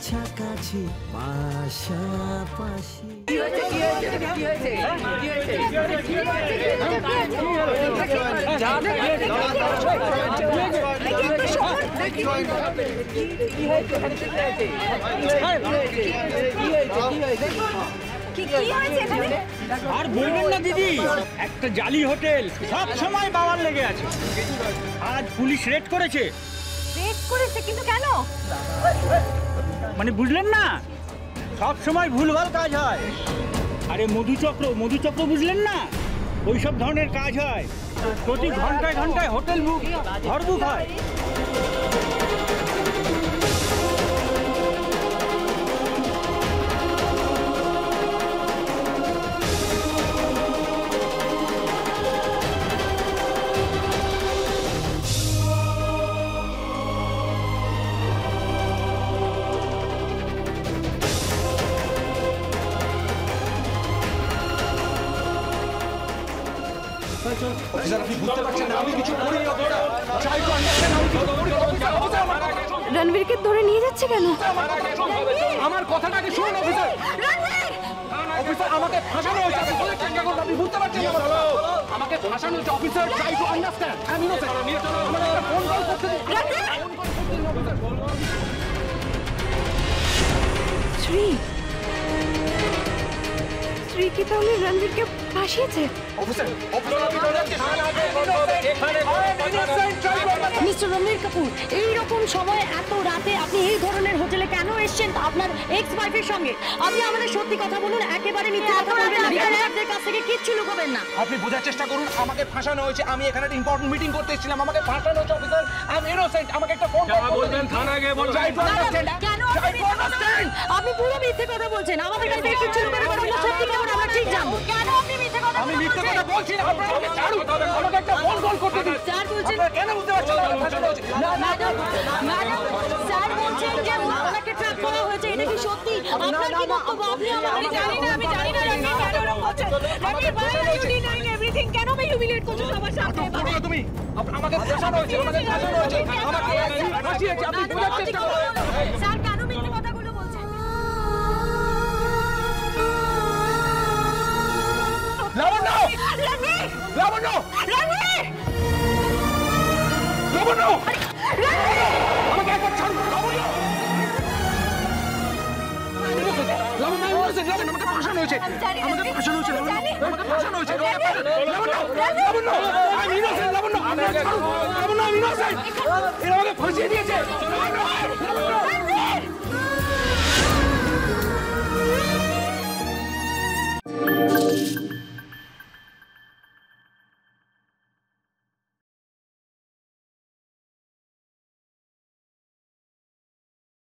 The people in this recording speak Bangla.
কাছাকাছি পাশাপাশি। আর বলবেন না দিদি, একটা জালি হোটেল সব সময় বাওয়ার লেগে আছে। আজ পুলিশ রেড করেছে। রেড করেছে কিন্তু কেন? মানে বুঝলেন না, সব সময় ভুলভাল কাজ হয়। আরে মধুচক্র বুঝলেন না, ওই সব ধরনের কাজ হয়। প্রতি ঘন্টায় ঘন্টায় হোটেল বুক, ঘর বুক হয়। রণবীরকে ধরে নিয়ে যাচ্ছে কেন? আমার কথাটাকে শুনুন অফিসার। অফিসার আমাকে ফাঁসানো হয়েছে, আপনি বুঝতে পারছেন? আমাকে ফাঁসানো হয়েছে অফিসার। Try to understand. আমি ফোন কল করতে শ্রী কি তাহলে রণবীরকে ফাঁসিয়েছে? মিস্টার রণবীর কাপুর, এইরকম সময় এত রাতে আপনি এই ধরনের হোটেলে কেন এসেছেন আপনার এক্স ওয়াইফের সঙ্গে? আপনি আমাদের সত্যি কথা বলুন, একেবারে মিথ্যে কথা বলবেন না, আপনাদের কাছ থেকে কিচ্ছু লুকাবেন না। আপনি বোঝার চেষ্টা করুন, আমাকে ফাঁসানো হয়েছে। আমি এখানে একটা ইম্পর্টেন্ট মিটিং করতে এসেছিলাম, আমাকে ফাঁসানো হয়েছে অফিসার। I am innocent. আমাকে একটা ফোন বলবেন, থানায় গিয়ে বলবেন। কেন আপনি পুরো মিথ্যে কথা বলছেন? আমাদের কাছ থেকে কিচ্ছু লুকাবেন না, আমরা সত্যি কথা আমরা ঠিক জানবো। কেন আপনি মিথ্যে কথা বলছেন? আমি মিথ্যে কথা বলছি না, আপনারা আমাকে ছাড়ুন। আমাকে একটা ফোন কল করতে দিন। স্যার বলছেন কেন বুঝতে পারছেন না ফাঁসানো হয়েছে? ম্যাডাম স্যার বলছেন যে আপনাকে ট্র্যাপ করা হয়েছে, এটা কি সত্যি? আপনার কি বক্তব্য? আপনি আমি জানি না রণবীর কেন এরকম করছেন। Ranbir why are you denying everything? কেন আমি হিউমিলিয়েট করছো সবার সামনে? তুমি আমাকে ফাঁসানো হয়েছে, আমাকে ফাঁসানো হয়েছে, আমাকে ফাঁসিয়েছে। আপনি বোঝার চেষ্টা করুন। স্যার কেন মিথ্যে কথাগুলো বলছেন? লাবণ্য! রণবীর! লাবণ্য! রণবীর! লাবণ্য! আমাকে একবার ছাড়ুন। লাবণ্য! লাবণ্য, আমাকে ফাঁসানো হয়েছে। আমাকে ফাঁসানো হয়েছে। আমাকে ফাঁসানো হয়েছে। লাবণ্য! লাবণ্য! আমি ইনোসেন্ট। লাবণ্য, আমাকে ছাড়ুন। লাবণ্য, আমি ইনোসেন্ট। এরা আমাকে ফাঁসিয়ে দিয়েছে।